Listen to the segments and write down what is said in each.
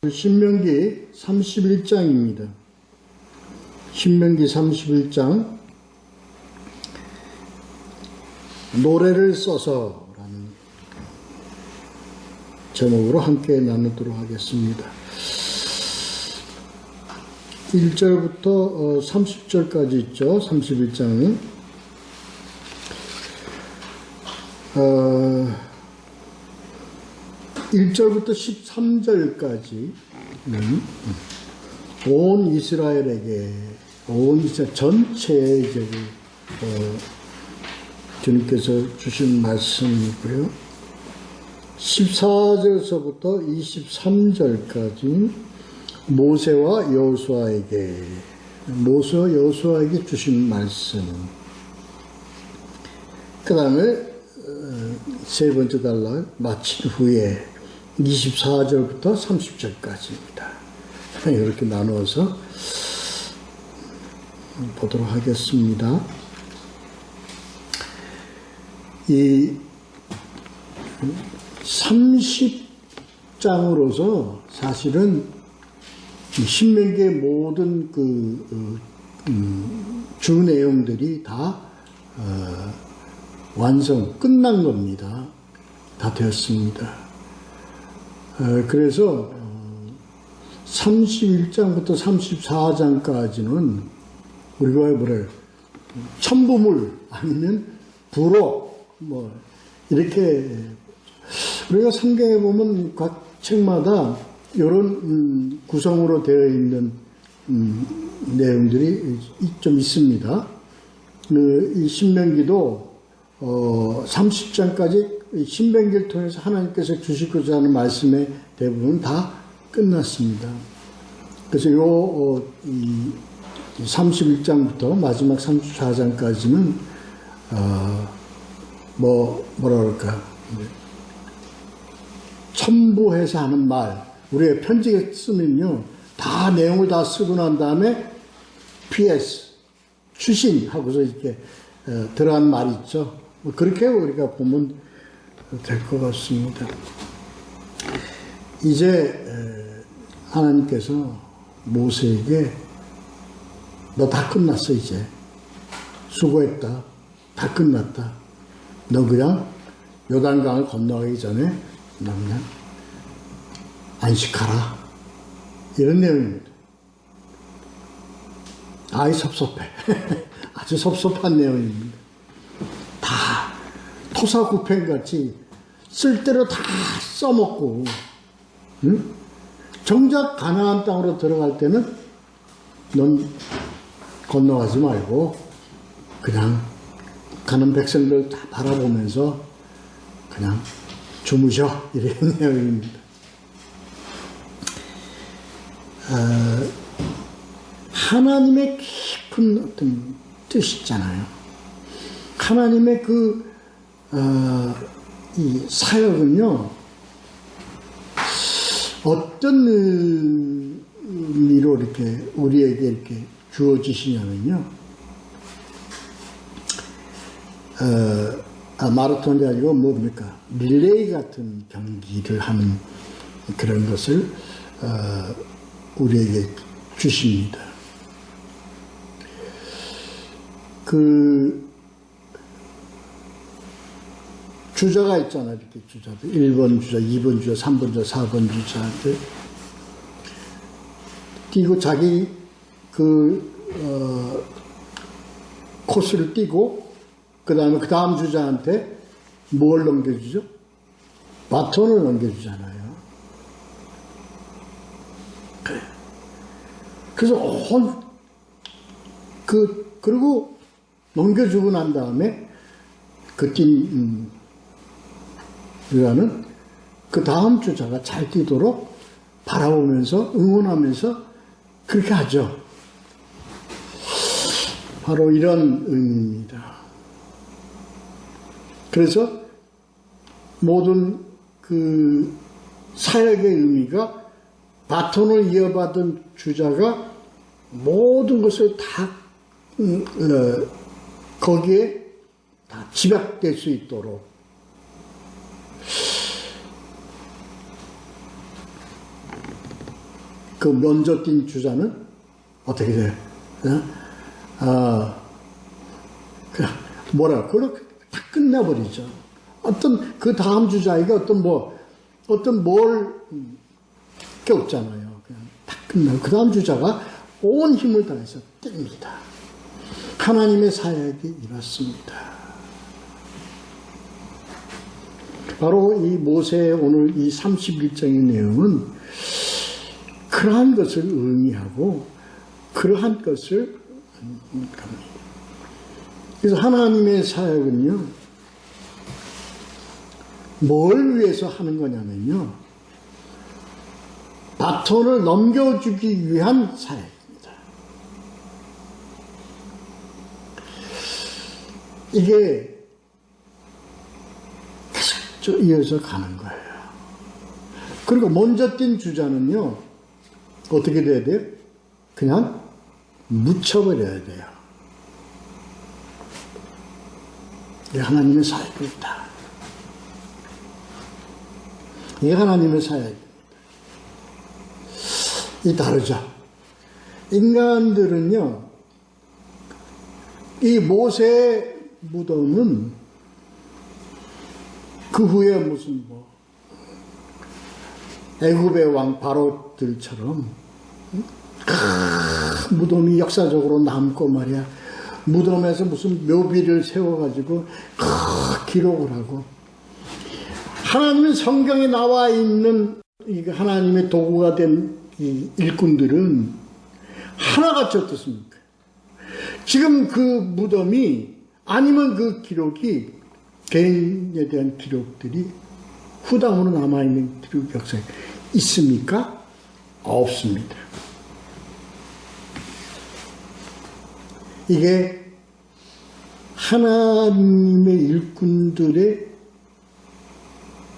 신명기 31장입니다. 신명기 31장 노래를 써서 라는 제목으로 함께 나누도록 하겠습니다. 1절부터 30절까지 있죠. 31장은 1절부터 13절까지는 온 이스라엘에게, 온 이스라엘 전체에 주님께서 주신 말씀이고요. 14절서부터 23절까지 모세와 여호수아에게 주신 말씀. 그 다음에 세 번째 단락 마친 후에 24절부터 30절까지입니다. 이렇게 나누어서 보도록 하겠습니다. 이 30장으로서 사실은 신명기의 모든 주 내용들이 다 끝난 겁니다. 다 되었습니다. 그래서 31장부터 34장까지는 우리가 뭐래, 첨부물 아니면 부록 이렇게 우리가 성경에 보면 각 책마다 이런 구성으로 되어 있는 내용들이 좀 있습니다. 이 신명기도 30장까지 신명기를 통해서 하나님께서 주시고자 하는 말씀의 대부분 다 끝났습니다. 그래서 31장부터 마지막 34장까지는 뭐라 그럴까, 첨부해서 하는 말, 우리가 편지에 쓰면요, 다 내용을 다 쓰고 난 다음에 PS 추신 하고서 이렇게 들어간 말이 있죠. 그렇게 우리가 보면 될 것 같습니다. 이제 하나님께서 모세에게 너 다 끝났어, 이제 수고했다, 다 끝났다, 너 그냥 요단강을 건너가기 전에 너 그냥 안식하라, 이런 내용입니다. 아이 섭섭해. 아주 섭섭한 내용입니다. 다 토사구팽같이 쓸대로 다 써먹고, 응? 정작 가나안 땅으로 들어갈 때는 넌 건너가지 말고 그냥 가는 백성들 다 바라보면서 그냥 주무셔, 이런 내용입니다. 하나님의 깊은 어떤 뜻이 있잖아요. 하나님의 이 사역은요, 어떤 의미로 이렇게 우리에게 이렇게 주어지시냐면요, 마라톤이 아니고 뭡니까? 릴레이 같은 경기를 하는 그런 것을 우리에게 주십니다. 주자가 있잖아요. 이렇게 주자들. 1번 주자, 2번 주자, 3번 주자, 4번 주자한테 뛰고 자기 코스를 뛰고, 그 다음 주자한테 뭘 넘겨주죠? 바톤을 넘겨주잖아요. 그래서 그리고 넘겨주고 난 다음에 주자는 그 다음 주자가 잘 뛰도록 바라보면서 응원하면서 그렇게 하죠. 바로 이런 의미입니다. 그래서 모든 사역의 의미가 바톤을 이어받은 주자가 모든 것을 다 거기에 다 집약될 수 있도록 그 먼저 뛴 주자는 어떻게 돼요? 그냥 뭐라 그걸로 다 끝내버리죠. 어떤 그 다음 주자에게 어떤 뭘 게 없잖아요. 그냥 다 끝나고 그 다음 주자가 온 힘을 다해서 뜁니다. 하나님의 사역이 이렇습니다. 바로 이 모세의 오늘 이 31장의 내용은 그러한 것을 의미하고 그러한 것을 갑니다. 그래서 하나님의 사역은요, 뭘 위해서 하는 거냐면요, 바톤을 넘겨주기 위한 사역입니다. 이게 계속 이어져 가는 거예요. 그리고 먼저 뛴 주자는요, 어떻게 돼야 돼요? 그냥 묻혀버려야 돼요. 이게 하나님의 사역입니다. 이게 하나님의 사역입니다. 이 다르죠. 인간들은요, 이 모세의 무덤은 그 후에 무슨 애굽의 왕 바로들처럼 무덤이 역사적으로 남고 말이야. 무덤에서 무슨 묘비를 세워가지고 기록을 하고, 하나님의 성경에 나와 있는 하나님의 도구가 된 이 일꾼들은 하나같이 어떻습니까? 지금 그 무덤이 아니면 그 기록이 개인에 대한 기록들이 후담으로 남아있는 기록 역사에 있습니까? 없습니다. 이게 하나님의 일꾼들의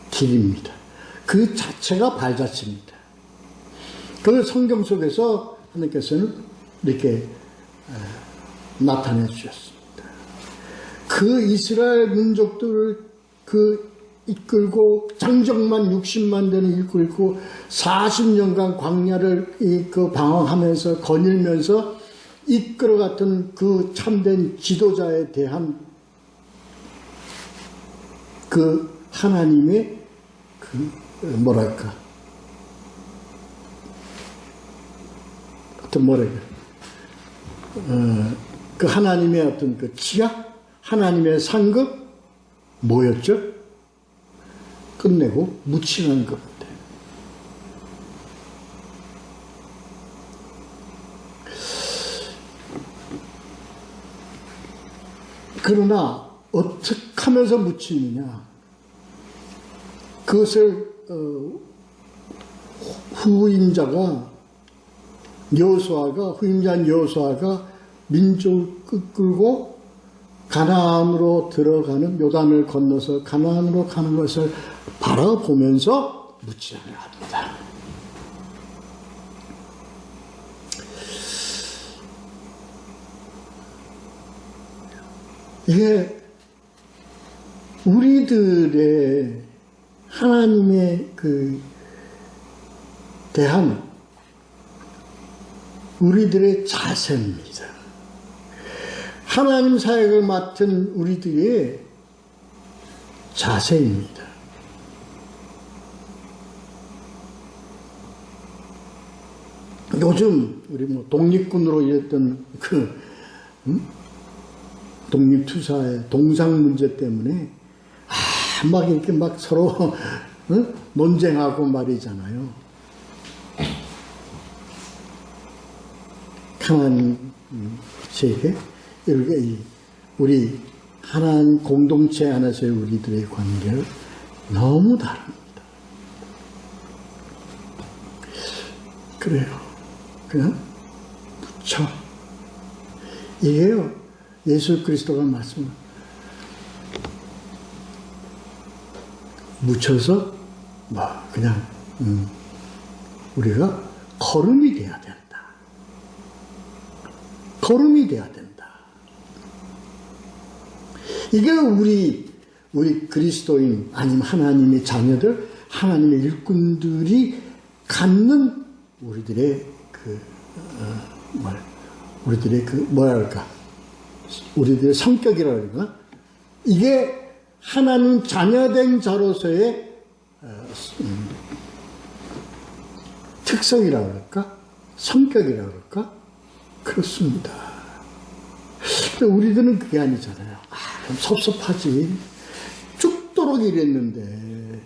길입니다. 그 자체가 발자취입니다. 그걸 성경 속에서 하나님께서는 이렇게 나타내 주셨습니다. 그 이스라엘 민족들을 이끌고 장정만 60만 대는 이끌고 40년간 광야를 방황하면서 거닐면서 이끌어갔던 그 참된 지도자에 대한 그 하나님의 그 하나님의 어떤 그 지약, 하나님의 상급 뭐였죠? 끝내고 묻히는 겁니다. 그러나 어떻게 하면서 묻히느냐? 그것을 후임자인 여호수아가 민족을 끌고 가나안으로 들어가는, 요단을 건너서 가나안으로 가는 것을 바라보면서 묻히려 합니다. 이게 우리들의 하나님의 대한 우리들의 자세입니다. 하나님 사역을 맡은 우리들의 자세입니다. 요즘 우리 독립군으로 일했던 독립투사의 동상 문제 때문에 막 이렇게 막 서로 논쟁하고 말이잖아요. 하나님 세계, 이렇게 우리 하나님 공동체 안에서의 우리들의 관계를 너무 다릅니다. 그래요. 그냥 묻혀. 이게요, 예수 그리스도가 말씀을 묻혀서 그냥 우리가 걸음이 돼야 된다. 걸음이 돼야 된다. 이게 우리 그리스도인 아니면 하나님의 자녀들, 하나님의 일꾼들이 갖는 우리들의 우리들의 성격이라 그러나 이게 하나님 자녀된 자로서의 특성이라 그럴까? 성격이라 그럴까? 그렇습니다. 근데 우리들은 그게 아니잖아요. 그럼 섭섭하지. 죽도록 일했는데,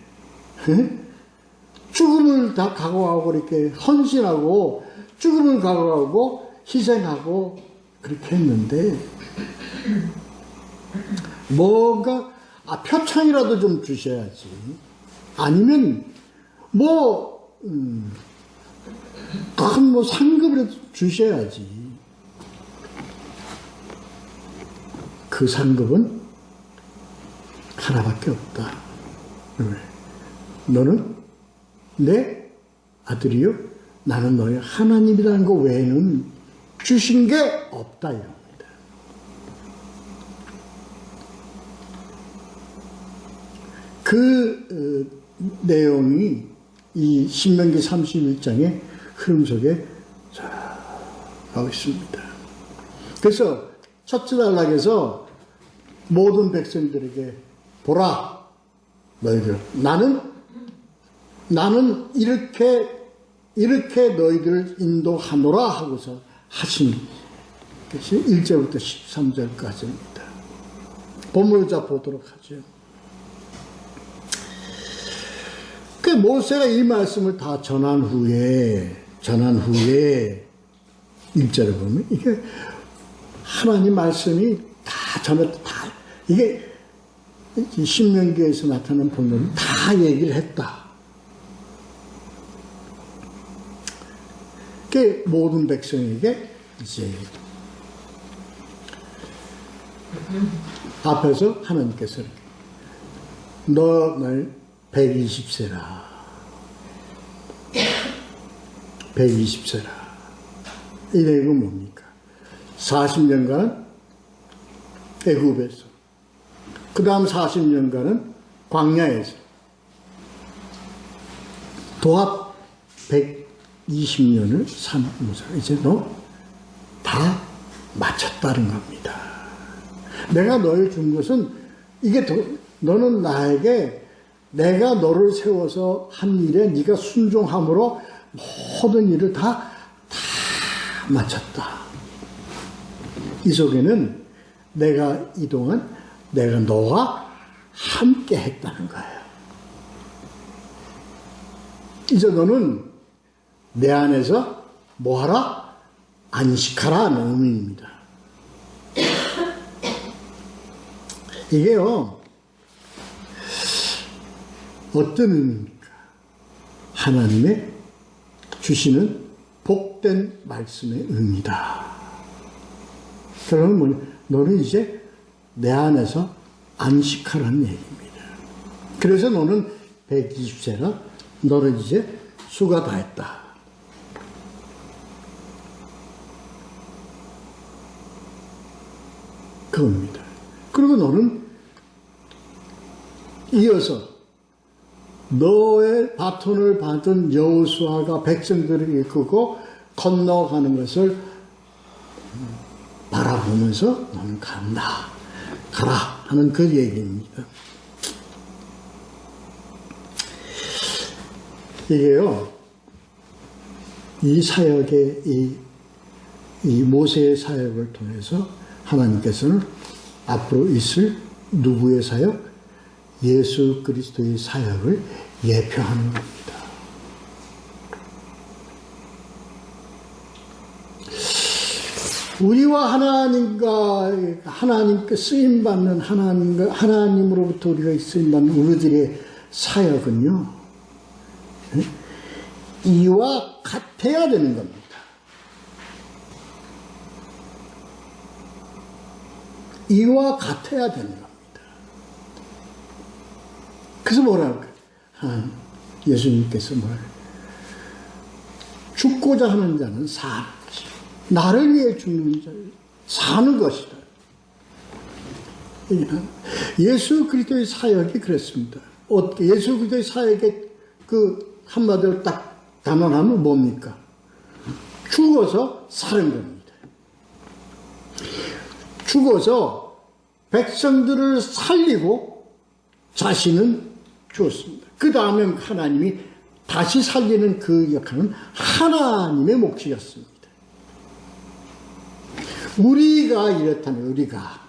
죽음을 다 각오하고 이렇게 헌신하고, 죽음을 각오하고, 희생하고, 그렇게 했는데, 뭔가, 표창이라도 좀 주셔야지. 아니면, 큰 상급이라도 주셔야지. 그 상급은 하나밖에 없다. 너는 내 아들이요, 나는 너의 하나님이라는 것 외에는 주신 게 없다 이겁니다. 그 내용이 이 신명기 31장의 흐름 속에 나와 있습니다. 그래서 첫째 단락에서 모든 백성들에게 보라, 너희들 나는 이렇게 너희들을 인도하노라 하고서 하신 것이 1절부터 13절까지입니다. 본문을 자 보도록 하죠. 그 모세가 이 말씀을 다 전한 후에 1절을 보면 이게 하나님 말씀이 다 이게 신명기에서 나타난 본문이 다 얘기를 했다. 그 모든 백성에게 이제 앞에서 하나님께서 너 날 120세라. 120세라. 이 내용은 뭡니까? 40년간 애굽에서, 그 다음 40년간은 광야에서, 도합 120년을 삼으면서 이제 너 다 마쳤다는 겁니다. 내가 너를 준 것은 이게 너는 나에게 내가 너를 세워서 한 일에 네가 순종함으로 모든 일을 다 마쳤다. 이 속에는 내가 이동안 내가 너와 함께 했다는 거예요. 이제 너는 내 안에서 뭐하라? 안식하라 하는 의미입니다. 이게요, 어떤 의미입니까? 하나님의 주시는 복된 말씀의 의미다. 그러면 너는 이제 내 안에서 안식하라는 얘기입니다. 그래서 너는 120세라 너는 이제 수가 다 했다. 그겁니다. 그리고 너는 이어서 너의 바톤을 받은 여호수아가 백성들을 이끌고 건너가는 것을 바라보면서 너는 가라 하는 그 얘기입니다. 이게요, 이 사역의 이 모세의 사역을 통해서 하나님께서는 앞으로 있을 누구의 사역? 예수 그리스도의 사역을 예표하는 겁니다. 우리와 하나님께 쓰임받는 하나님으로부터 우리가 쓰임받는 우리들의 사역은요, 이와 같아야 되는 겁니다. 이와 같아야 되는 겁니다. 그래서 뭐랄까? 예수님께서 죽고자 하는 자는 사는 것이다. 나를 위해 죽는 자를 사는 것이다. 예수 그리스도의 사역이 그랬습니다. 예수 그리스도의 사역의 그 한마디로 딱 단언하면 뭡니까? 죽어서 사는 겁니다. 죽어서 백성들을 살리고 자신은 죽었습니다. 그 다음에 하나님이 다시 살리는 그 역할은 하나님의 몫이었습니다. 우리가 이렇다면 우리가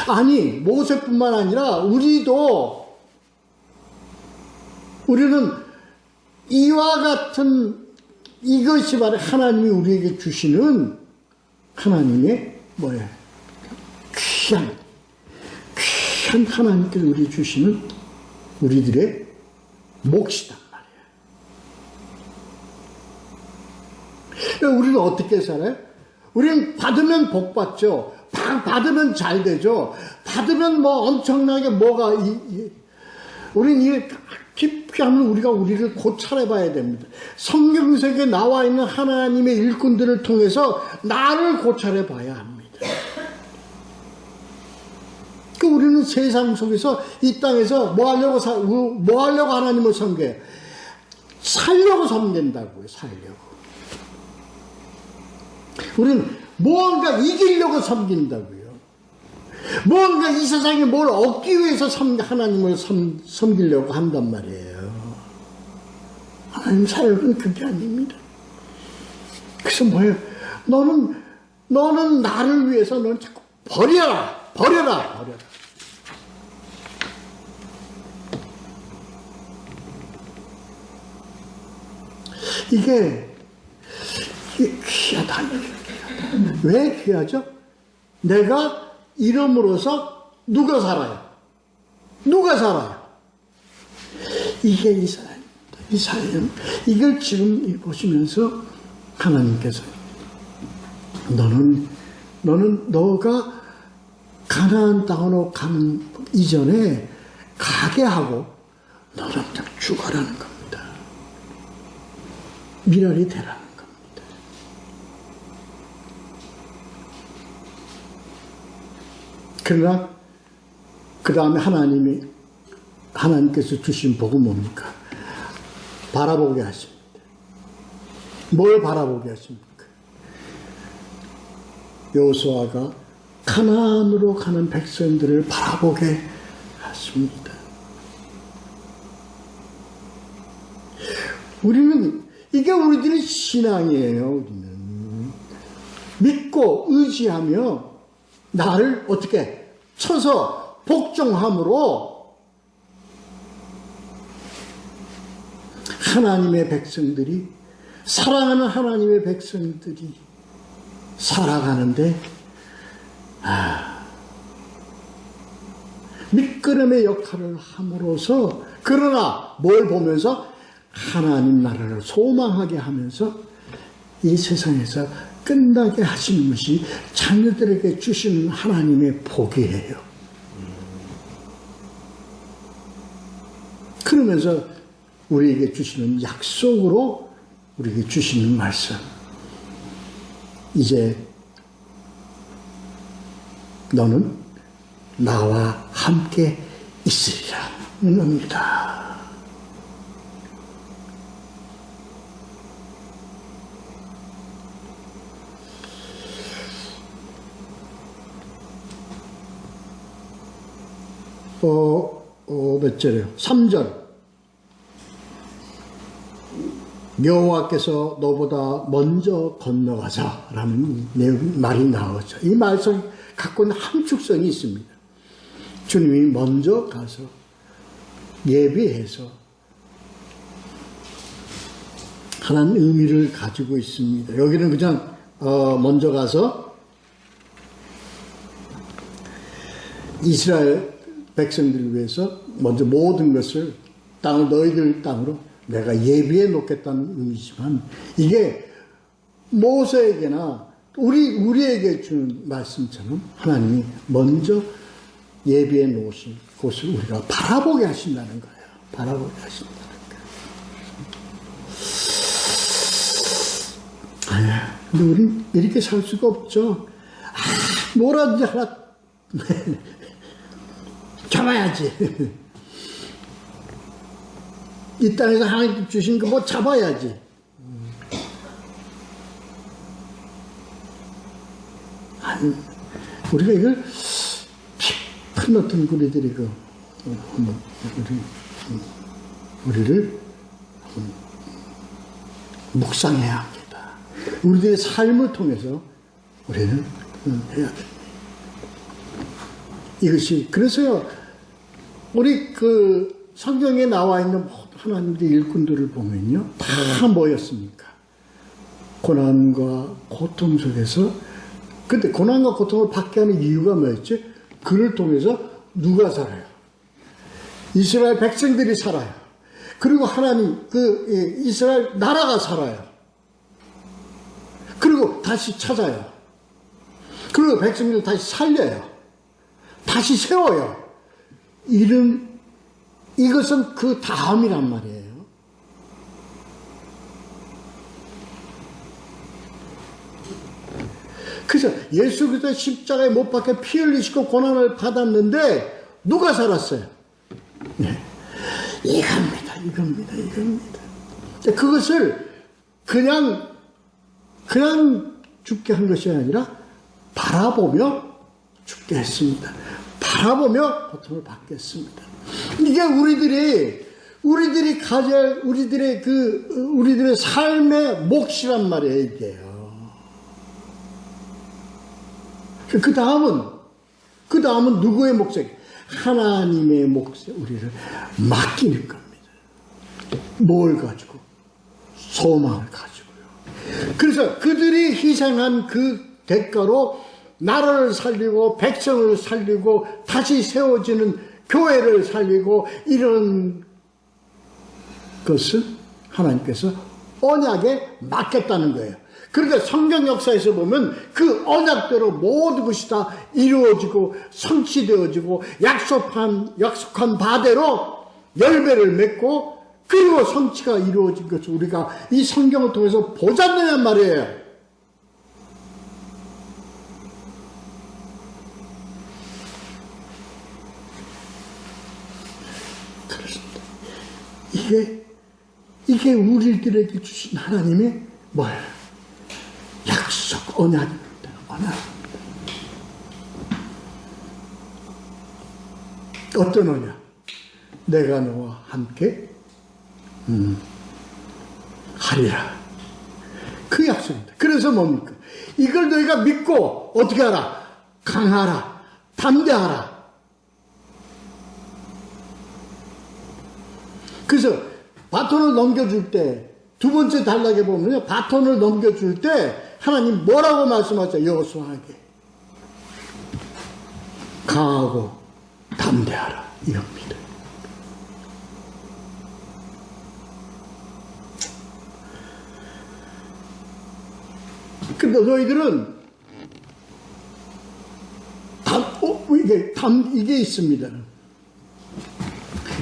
아니 모세뿐만 아니라 우리는 이와 같은 이것이 바로 하나님이 우리에게 주시는 하나님의 귀한 하나님께서 우리 주시는 우리들의 몫이단 말이에요. 우리는 어떻게 살아요? 우리는 받으면 복 받죠. 받으면 잘 되죠. 받으면 엄청나게 우리는 이 깊이 하면 우리가 우리를 고찰해 봐야 됩니다. 성경 속에 나와 있는 하나님의 일꾼들을 통해서 나를 고찰해 봐야 합니다. 우리는 세상 속에서 이 땅에서 뭐 하려고 하나님을 섬겨요? 살려고 섬긴다고요. 살려고. 우리는 무언가 이기려고 섬긴다고요. 무언가 이 세상에 뭘 얻기 위해서 하나님을 섬기려고 한단 말이에요. 하나님 사역은 그게 아닙니다. 그래서 뭐예요? 너는 나를 위해서 너는 자꾸 버려라. 이게 귀하다. 왜 귀하죠? 내가 이름으로서 누가 살아요? 이게 이 사연. 이걸 지금 보시면서 하나님께서 너가 가나안 땅으로 가는 이전에 가게 하고 너는 죽어라는 겁니다. 미랄이 되라는 겁니다. 그러나 그 다음에 하나님께서 주신 복은 뭡니까? 바라보게 하십니다. 뭘 바라보게 하십니까? 여호수아가 가나안으로 가는 백성들을 바라보게 하십니다. 이게 우리들의 신앙이에요. 우리는 믿고 의지하며 나를 어떻게 쳐서 복종함으로 하나님의 백성들이 사랑하는 하나님의 백성들이 살아가는데 밑거름의 역할을 함으로써 그러나 뭘 보면서 하나님 나라를 소망하게 하면서 이 세상에서 끝나게 하시는 것이 자녀들에게 주시는 하나님의 복이에요. 그러면서 우리에게 주시는 약속으로 우리에게 주시는 말씀. 이제 너는 나와 함께 있으리라. 옵니다. 몇 절이요? 3절. 여호와께서 너보다 먼저 건너가자라는 말이 나오죠. 이 말씀 갖고 있는 함축성이 있습니다. 주님이 먼저 가서 예비해서 하나님 의미를 가지고 있습니다. 여기는 그냥 먼저 가서 이스라엘 백성들을 위해서 먼저 모든 것을 땅을 너희들 땅으로 내가 예비해 놓겠다는 의미지만 이게 모세에게나 우리에게 주는 말씀처럼 하나님이 먼저 예비해 놓으신 곳을 우리가 바라보게 하신다는 거예요. 바라보게 하신다는 거예요. 근데 우린 이렇게 살 수가 없죠. 뭐라든지 하나 잡아야지. 이 땅에서 하나님 주신 거 뭐 잡아야지. 우리가 이걸 큰 어떤 우리들이 우리를 묵상해야 합니다. 우리들의 삶을 통해서 우리는 해야 됩니다. 이것이 그래서요, 우리 성경에 나와 있는 하나님의 일꾼들을 보면요, 다 뭐였습니까? 고난과 고통 속에서. 근데 고난과 고통을 받게 하는 이유가 뭐였지? 그를 통해서 누가 살아요? 이스라엘 백성들이 살아요. 그리고 하나님, 이스라엘 나라가 살아요. 그리고 다시 찾아요. 그리고 백성들을 다시 살려요. 다시 세워요. 이것은 그 다음이란 말이에요. 그래서 예수 그리스도 십자가에 못 박혀 피 흘리시고 고난을 받았는데 누가 살았어요? 네. 이겁니다. 그것을 그냥 죽게 한 것이 아니라 바라보며 죽게 했습니다. 바라보며 고통을 받겠습니다. 이게 우리들이 가질 우리들의 삶의 몫이란 말이에요, 이게요. 그 다음은 누구의 몫이? 하나님의 몫에 우리를 맡기는 겁니다. 뭘 가지고? 소망을 가지고요. 그래서 그들이 희생한 그 대가로 나라를 살리고 백성을 살리고 다시 세워지는 교회를 살리고 이런 것을 하나님께서 언약에 맡겼다는 거예요. 그러니까 성경 역사에서 보면 그 언약대로 모든 것이 다 이루어지고 성취되어지고 약속한 바대로 열매를 맺고 그리고 성취가 이루어진 것을 우리가 이 성경을 통해서 보지 않느냐 말이에요. 그렇습니다. 이게 우리들에게 주신 하나님의 뭐예요? 약속, 언약입니다. 언약. 어떤 언약? 내가 너와 함께 하리라. 그 약속입니다. 그래서 뭡니까? 이걸 너희가 믿고 어떻게 하라? 강하라. 담대하라. 그래서 바톤을 넘겨줄 때 두 번째 단락에 보면요, 바톤을 넘겨줄 때 하나님 뭐라고 말씀하죠? 여호수아에게 강하고 담대하라 이겁니다. 근데 너희들은 이게 있습니다.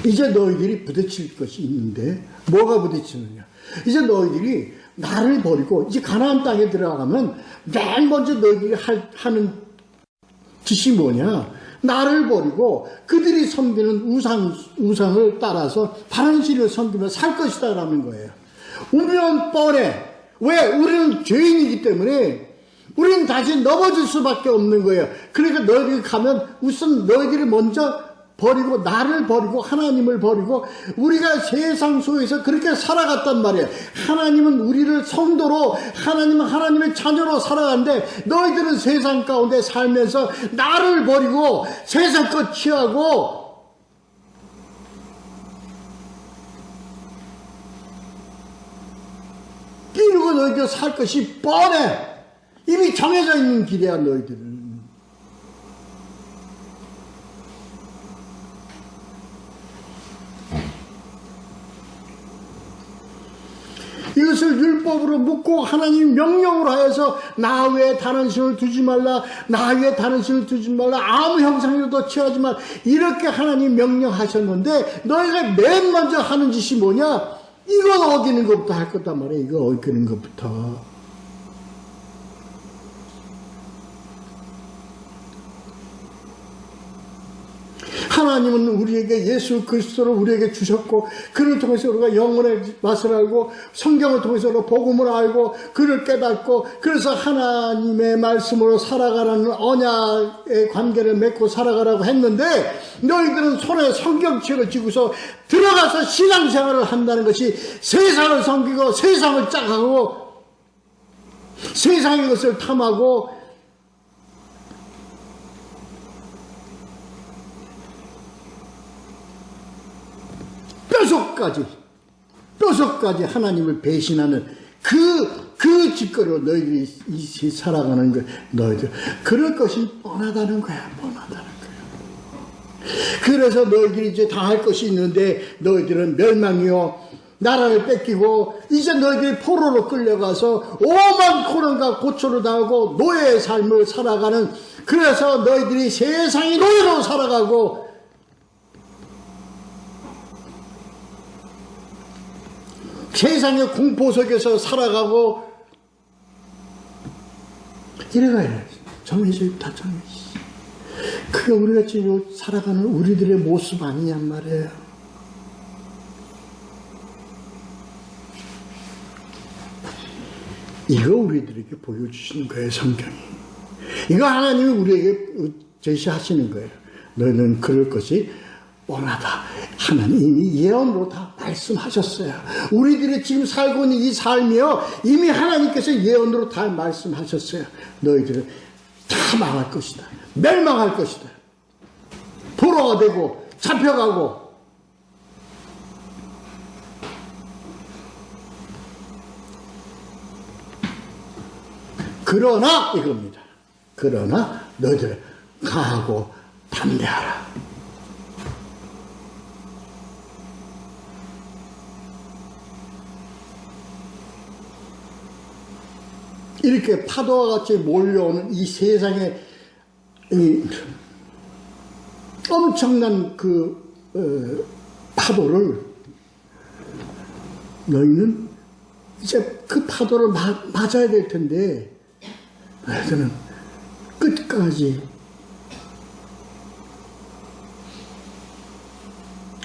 이제 너희들이 부딪힐 것이 있는데 뭐가 부딪히느냐? 이제 너희들이 나를 버리고 이제 가나안 땅에 들어가면 맨 먼저 너희들이 하는 짓이 뭐냐? 나를 버리고 그들이 섬기는 우상을 따라서 다른 신을 섬기며 살 것이다 라는 거예요. 우면 뻔해. 왜? 우리는 죄인이기 때문에 우리는 다시 넘어질 수밖에 없는 거예요. 그러니까 너희들이 가면 우선 너희들이 먼저 버리고 나를 버리고 하나님을 버리고 우리가 세상 속에서 그렇게 살아갔단 말이에요. 하나님은 우리를 성도로 하나님은 하나님의 자녀로 살아가는데 너희들은 세상 가운데 살면서 나를 버리고 세상 것 취하고 이러고 너희들 살 것이 뻔해. 이미 정해져 있는 길이야 너희들은. 이것을 율법으로 묻고 하나님 명령으로 하여서 나 외에 다른 신을 두지 말라, 나 외에 다른 신을 두지 말라, 아무 형상으로도 취하지 말라 이렇게 하나님 명령하셨는데 너희가 맨 먼저 하는 짓이 뭐냐? 이거 어기는 것부터 할 거단 말이야. 이거 어기는 것부터. 하나님은 우리에게 예수 그리스도를 우리에게 주셨고 그를 통해서 우리가 영혼의 맛을 알고 성경을 통해서 우리가 복음을 알고 그를 깨닫고 그래서 하나님의 말씀으로 살아가라는 언약의 관계를 맺고 살아가라고 했는데 너희들은 손에 성경책을 쥐고서 들어가서 신앙생활을 한다는 것이 세상을 섬기고 세상을 짝하고 세상의 것을 탐하고 뼛속까지 하나님을 배신하는 그 짓거리로 너희들이 살아가는 거, 너희들. 그럴 것이 뻔하다는 거야. 그래서 너희들이 이제 당할 것이 있는데 너희들은 멸망이요. 나라를 뺏기고 이제 너희들이 포로로 끌려가서 오만 고난과 고초를 당하고 노예의 삶을 살아가는 그래서 너희들이 세상의 노예로 살아가고 세상의 공포 속에서 살아가고 이래가야 정해져 있다 정해져. 그게 우리가 지금 살아가는 우리들의 모습 아니냔 말이에요. 이거 우리들에게 보여주시는 거예요, 성경이. 이거 하나님이 우리에게 제시하시는 거예요. 너희는 그럴 것이 뻔하다. 하나님이 예언으로 다 말씀하셨어요. 우리들이 지금 살고 있는 이 삶이요, 이미 하나님께서 예언으로 다 말씀하셨어요. 너희들은 다 망할 것이다. 멸망할 것이다. 포로가 되고 잡혀가고 그러나 이겁니다. 그러나 너희들 강하고 담대하라. 이렇게 파도와 같이 몰려오는 이 세상에 이 엄청난 파도를 너희는 이제 그 파도를 맞아야 될 텐데 너희들은 끝까지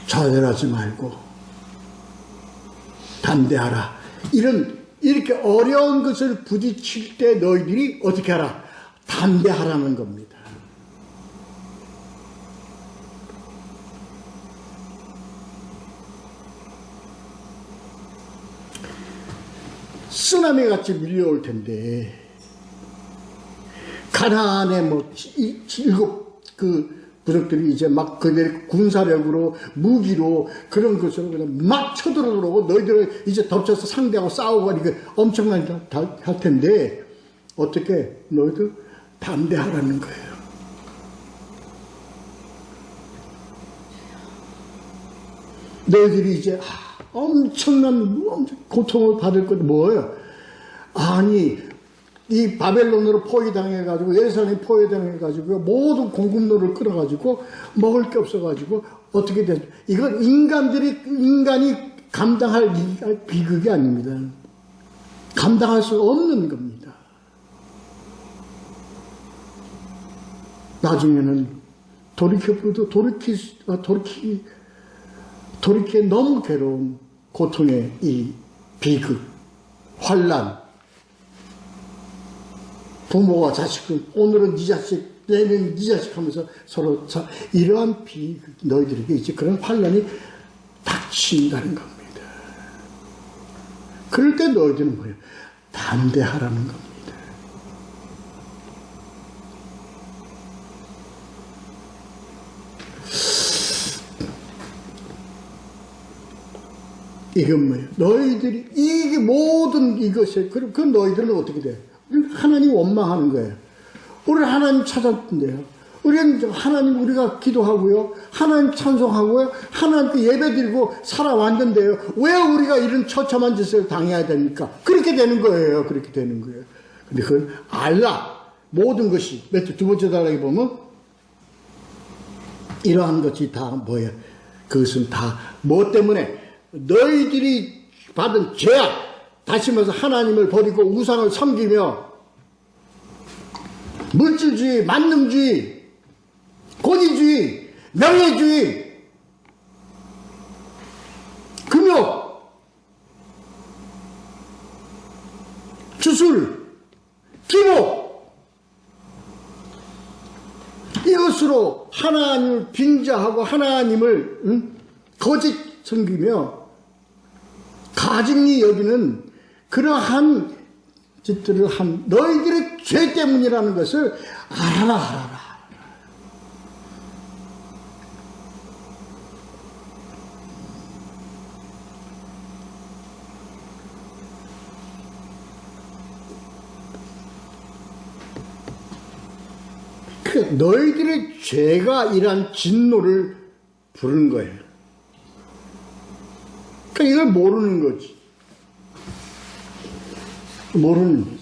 좌절하지 말고 담대하라. 이렇게 어려운 것을 부딪힐 때 너희들이 어떻게 하라? 담대하라는 겁니다. 쓰나미 같이 밀려올 텐데 가나안의 일곱 부족들이 이제 막 그들 군사력으로 무기로 그런 것으로 그냥 막 쳐들어오고 너희들을 이제 덮쳐서 상대하고 싸우고 이게 엄청나게 할 텐데 어떻게 너희들 담대하라는 거예요. 너희들이 이제 엄청난 고통을 받을 것 뭐예요? 아니 이 바벨론으로 포위당해가지고 예루살렘 포위당해가지고 모든 공급로를 끌어가지고 먹을 게 없어가지고 어떻게 됐? 이건 인간이 감당할 비극이 아닙니다. 감당할 수 없는 겁니다. 나중에는 돌이켜보도 돌이키기 너무 괴로운 고통의 이 비극, 환난. 부모와 자식은 오늘은 네 자식, 내일은 네 자식 하면서 서로 이러한 비극, 너희들에게 이제 그런 환난이 닥친다는 겁니다. 그럴 때 너희들은 뭐예요? 담대하라는 겁니다. 이건 뭐예요? 너희들이 이게 모든 이것에 그 너희들은 어떻게 돼? 하나님 원망하는 거예요. 우리는 하나님 찾았는데요. 우리는 하나님 우리가 기도하고요. 하나님 찬송하고요. 하나님께 예배드리고 살아왔는데요. 왜 우리가 이런 처참한 짓을 당해야 됩니까? 그렇게 되는 거예요. 그렇게 되는 거예요. 근데 그건 알라. 모든 것이 두 번째 단락에 보면 이러한 것이 다 뭐예요? 그것은 다 뭐 때문에? 너희들이 받은 죄악. 다시 말해서 하나님을 버리고 우상을 섬기며 물질주의, 만능주의, 권위주의 명예주의, 금욕, 주술, 기복, 이것으로 하나님을 빙자하고 하나님을 거짓 섬기며 가증히 여기는 그러한 짓들을 한 너희들의 죄 때문이라는 것을 알아라. 너희들의 죄가 이러한 진노를 부르는 거예요. 그러니까 이걸 모르는 거지. 모르는 거지.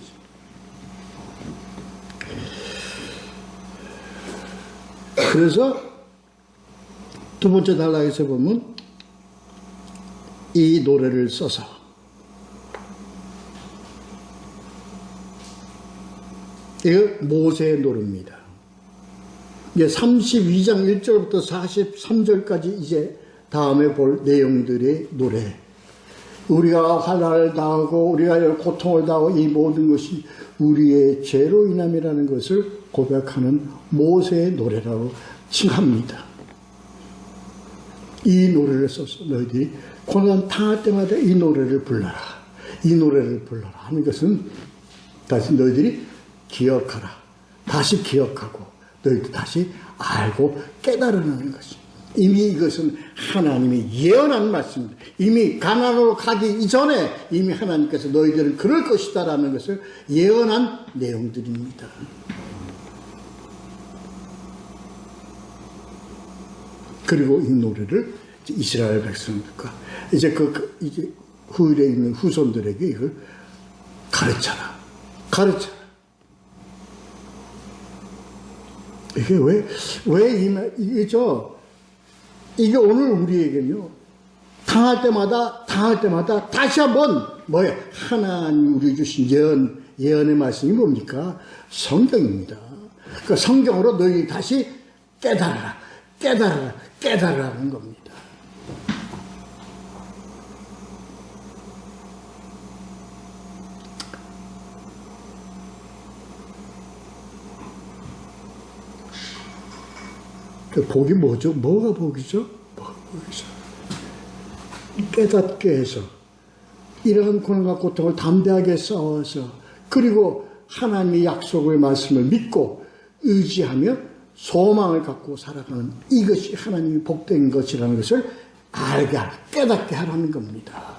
그래서 두 번째 단락에서 보면 이 노래를 써서 이거 모세의 노래입니다. 이제 32장 1절부터 43절까지 이제 다음에 볼 내용들의 노래. 우리가 환난을 당하고 우리가 고통을 당하고 이 모든 것이 우리의 죄로 인함이라는 것을 고백하는 모세의 노래라고 칭합니다. 이 노래를 써서 너희들이 고난 당할 때마다 이 노래를 불러라. 이 노래를 불러라 하는 것은 다시 너희들이 기억하라. 다시 기억하고 너희도 다시 알고 깨달으라는 것입니다. 이미 이것은 하나님이 예언한 말씀입니다. 이미 가나안으로 가기 이전에 이미 하나님께서 너희들은 그럴 것이다 라는 것을 예언한 내용들입니다. 그리고 이 노래를 이스라엘 백성들과 이제 이제 후일에 있는 후손들에게 이걸 가르쳐라. 이게 이게 오늘 우리에게는요, 당할 때마다 다시 한번, 하나님 우리 주신 예언의 말씀이 뭡니까? 성경입니다. 그 성경으로 너희 다시 깨달으라는 겁니다. 그 복이 뭐죠? 뭐가 복이죠? 깨닫게 해서 이러한 고난과 고통을 담대하게 싸워서 그리고 하나님의 약속의 말씀을 믿고 의지하며 소망을 갖고 살아가는 이것이 하나님의 복된 것이라는 것을 깨닫게 하라는 겁니다.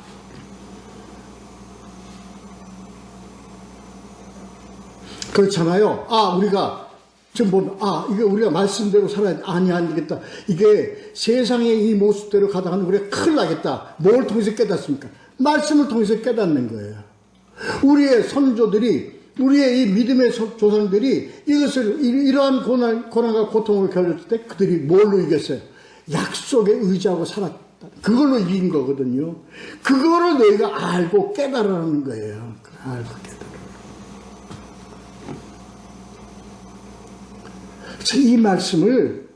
그렇잖아요. 우리가 지금 보면, 이게 우리가 말씀대로 살아야 돼. 안 되겠다. 이게 세상의 이 모습대로 가다가는 우리가 큰일 나겠다. 뭘 통해서 깨닫습니까? 말씀을 통해서 깨닫는 거예요. 우리의 선조들이, 우리의 이 믿음의 조상들이 이러한 고난과 고통을 겪을 때 그들이 뭘로 이겼어요? 약속에 의지하고 살았다. 그걸로 이긴 거거든요. 그거를 너희가 알고 깨달으라는 거예요. 알고 깨달으라. 이 말씀을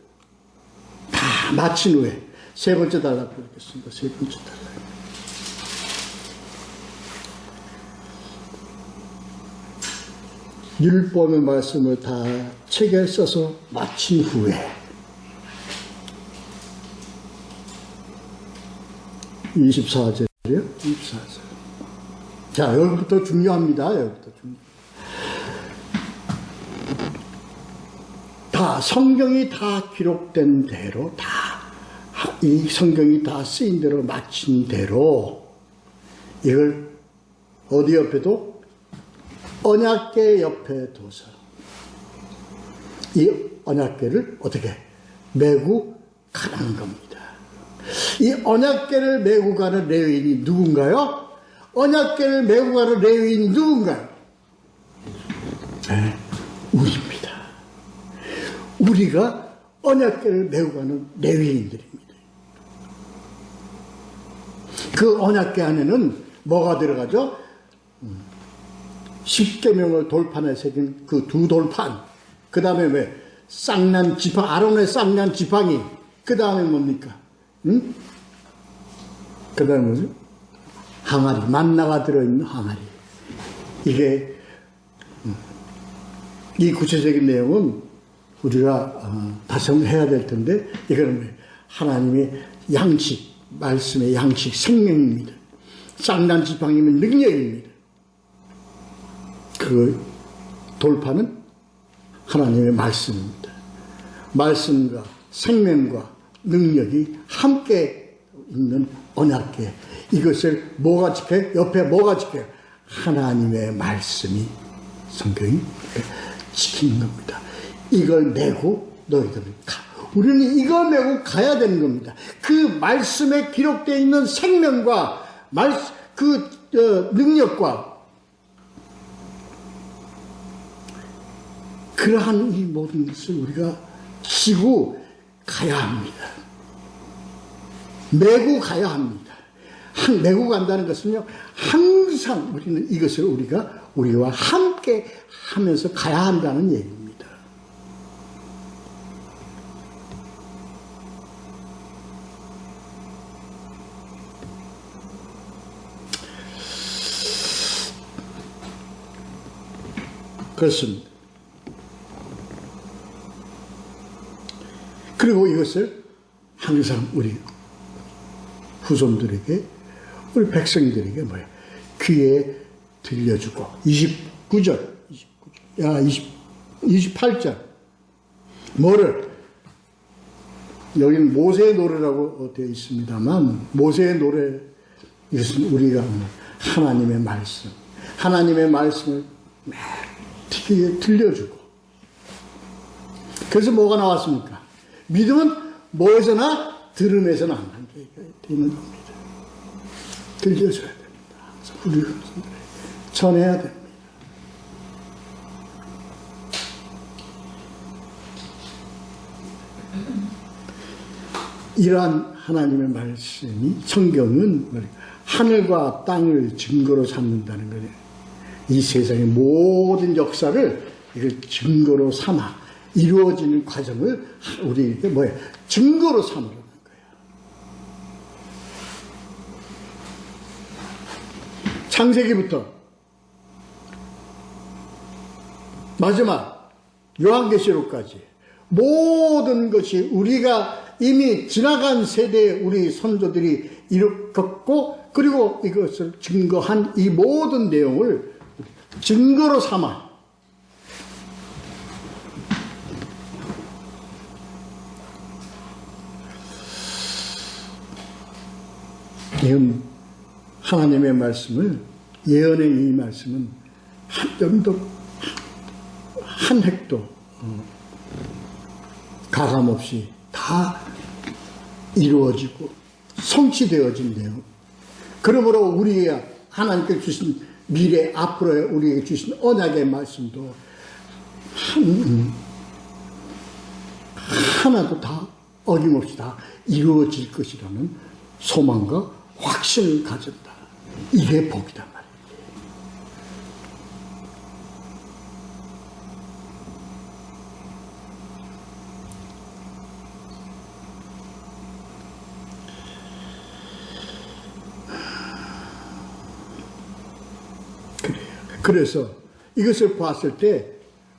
다 마친 후에 세 번째 단락 보겠습니다. 세 번째 단락. 율법의 말씀을 다 책에 써서 마친 후에 24절이요? 24절. 자, 여기부터 중요합니다. 성경이 다 기록된 대로 이 성경이 다 쓰인 대로 마친 대로 이걸 어디 옆에도 언약궤 옆에 둬서 이 언약궤를 어떻게 메고 가는 겁니다. 이 언약궤를 메고 가는 레위인이 누군가요? 언약궤를 메고 가는 레위인이 누군가요? 네, 우리입니다. 우리가 언약궤를 메고 가는 레위인들입니다. 그 언약궤 안에는 뭐가 들어가죠? 10계명을 돌판에 새긴 그 두 돌판, 그 다음에 쌍난 지팡, 아론의 쌍난 지팡이, 그 다음에 뭡니까? 응? 그 다음에 뭐죠? 항아리, 만나가 들어있는 항아리. 이게 이 구체적인 내용은 우리가 다시 한번 해야 될 텐데, 이거는 뭐예요? 하나님의 양식, 말씀의 양식, 생명입니다. 쌍난 지팡이면 능력입니다. 그 돌파는 하나님의 말씀입니다. 말씀과 생명과 능력이 함께 있는 언약궤. 이것을 뭐가 지켜요? 옆에 뭐가 지켜요? 하나님의 말씀이, 성경이 지키는 겁니다. 이걸 메고 너희들은 가. 우리는 이걸 메고 가야 되는 겁니다. 그 말씀에 기록되어 있는 생명과 능력과 그러한 이 모든 것을 우리가 지고 가야 합니다. 메고 가야 합니다. 메고 간다는 것은요, 항상 우리는 이것을 우리와 함께 하면서 가야 한다는 얘기입니다. 그렇습니다. 그리고 이것을 항상 우리 후손들에게, 우리 백성들에게 귀에 들려주고, 28절. 뭐를? 여기는 모세의 노래라고 되어 있습니다만, 모세의 노래, 이것은 우리가 하나님의 말씀을 귀에 들려주고. 그래서 뭐가 나왔습니까? 믿음은 뭐에서나 들음에서나 한게 되는 겁니다. 들려줘야 됩니다. 우리 전해야 됩니다. 이러한 하나님의 말씀이, 성경은 하늘과 땅을 증거로 삼는다는 거예요. 이 세상의 모든 역사를 이걸 증거로 삼아 이루어지는 과정을 우리에게 증거로 삼으라는 거예요. 창세기부터 마지막 요한계시록까지 모든 것이 우리가 이미 지나간 세대의 우리 선조들이 겪었고, 그리고 이것을 증거한 이 모든 내용을 증거로 삼아 하나님의 말씀을, 예언의 이 말씀은 한 점도 한 획도 가감 없이 다 이루어지고 성취되어진 내용. 그러므로 우리가 하나님께 주신 미래, 앞으로의 우리에게 주신 언약의 말씀도 하나도 다 어김없이 다 이루어질 것이라는 소망과 확신을 가졌다. 이게 복이다 말이에요. 그래서 이것을 봤을 때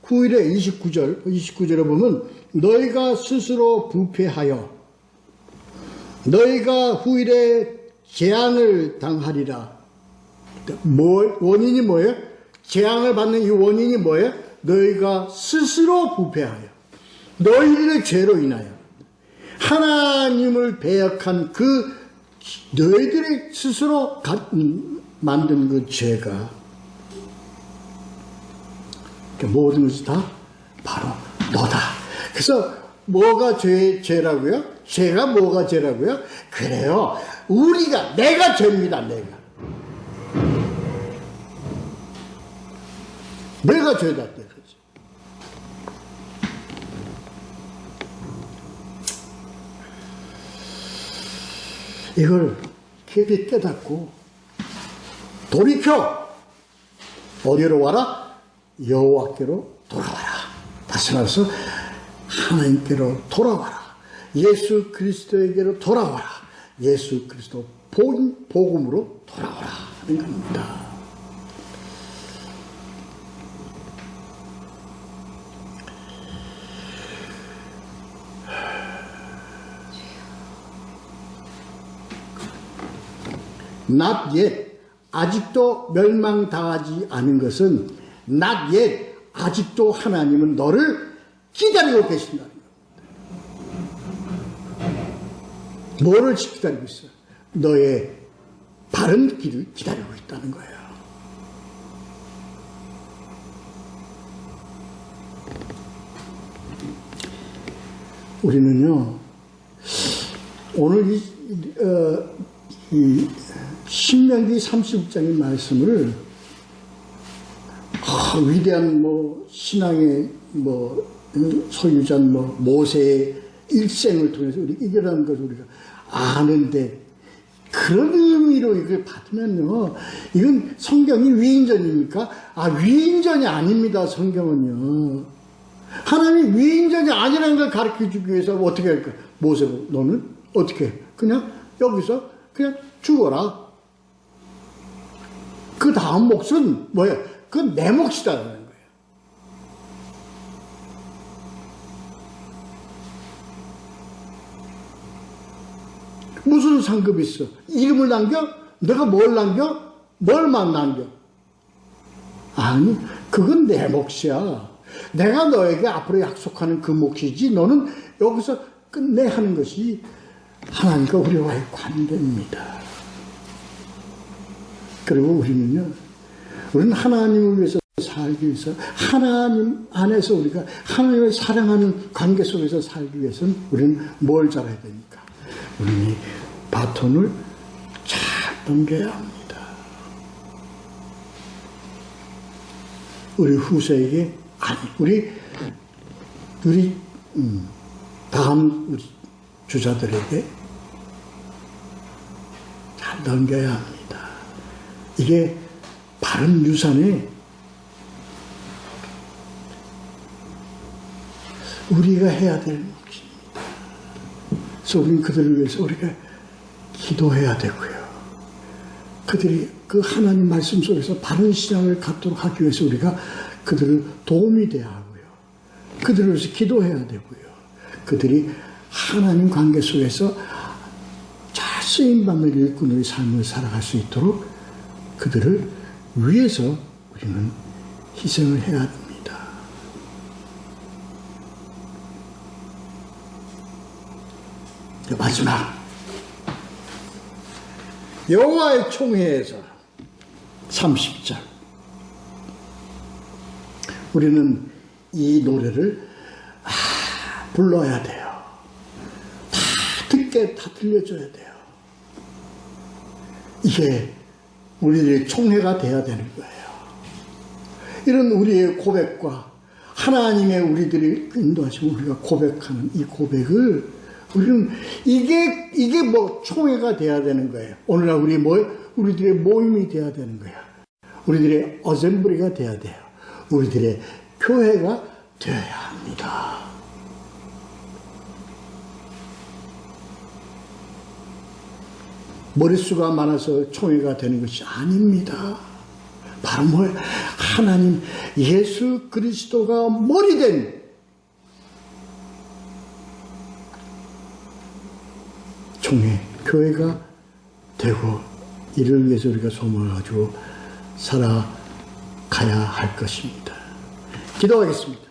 후일에 29절에 보면 너희가 스스로 부패하여 너희가 후일에 재앙을 당하리라. 원인이 뭐예요? 재앙을 받는 이 원인이 뭐예요? 너희가 스스로 부패하여 너희들의 죄로 인하여 하나님을 배역한 그 너희들이 스스로 만든 그 죄가 모든 것이 다 바로 너다. 그래서 뭐가 죄라고요? 죄가 뭐가 죄라고요? 그래요. 내가 죄입니다. 내가 죄다. 이걸 깊이 깨닫고 돌이켜 어디로 와라? 여호와께로 돌아와라. 다시 말해서 하나님께로 돌아와라. 예수 그리스도에게로 돌아와라. 예수 그리스도 복음으로 돌아오라 하는 겁니다. Not yet. 아직도 멸망당하지 않은 것은 not yet. 아직도 하나님은 너를 기다리고 계신다는 겁니다. 뭐를 기다리고 있어? 너의 바른 길을 기다리고 있다는 거예요. 우리는요, 오늘 이 신명기 36장의 말씀을 위대한 신앙의 소유자인 모세의 일생을 통해서 우리 이겨라는 것을 우리가 아는데, 그런 의미로 이걸 받으면요, 이건 성경이 위인전입니까? 위인전이 아닙니다. 성경은요, 하나님이 위인전이 아니라는 걸 가르쳐 주기 위해서 어떻게 할까? 모세고 너는 어떻게 해? 그냥 여기서 그냥 죽어라. 그 다음 몫은 뭐야? 그건 내 몫이다라는 거예요. 무슨 상급이 있어? 이름을 남겨? 내가 뭘 남겨? 뭘만 남겨? 아니, 그건 내 몫이야. 내가 너에게 앞으로 약속하는 그 몫이지, 너는 여기서 끝내 하는 것이 하나님과 우리와의 관계입니다. 그리고 우리는 하나님을 위해서 살기 위해서, 하나님 안에서 우리가 하나님을 사랑하는 관계 속에서 살기 위해서는 우리는 뭘 잘해야 됩니까? 우리는 이 바톤을 잘 넘겨야 합니다. 우리 후세에게, 우리 다음 우리 주자들에게 잘 넘겨야 합니다. 이게 바른 유산에 우리가 해야 될 몫입니다. 그래서 우리는 그들을 위해서 우리가 기도해야 되고요. 그들이 그 하나님 말씀 속에서 바른 신앙을 갖도록 하기 위해서 우리가 그들을 도움이 돼야 하고요. 그들을 위해서 기도해야 되고요. 그들이 하나님 관계 속에서 잘 쓰임받는 일꾼의 삶을 살아갈 수 있도록 그들을 위해서 우리는 희생을 해야 됩니다. 마지막, 여호와의 총회에서 30절, 우리는 이 노래를 불러야 돼요. 다 들려줘야 돼요. 이게 우리들의 총회가 돼야 되는 거예요. 이런 우리의 고백과 하나님의 우리들이 인도하시고 우리가 고백하는 이 고백을 우리는 이게 총회가 돼야 되는 거예요. 오늘날 우리들의 모임이 돼야 되는 거야. 우리들의 어셈블리가 돼야 돼요. 우리들의 교회가 되어야 합니다. 머릿수가 많아서 총회가 되는 것이 아닙니다. 바로 뭐예요? 하나님, 예수 그리스도가 머리된 총회, 교회가 되고, 이를 위해서 우리가 소망을 가지고 살아가야 할 것입니다. 기도하겠습니다.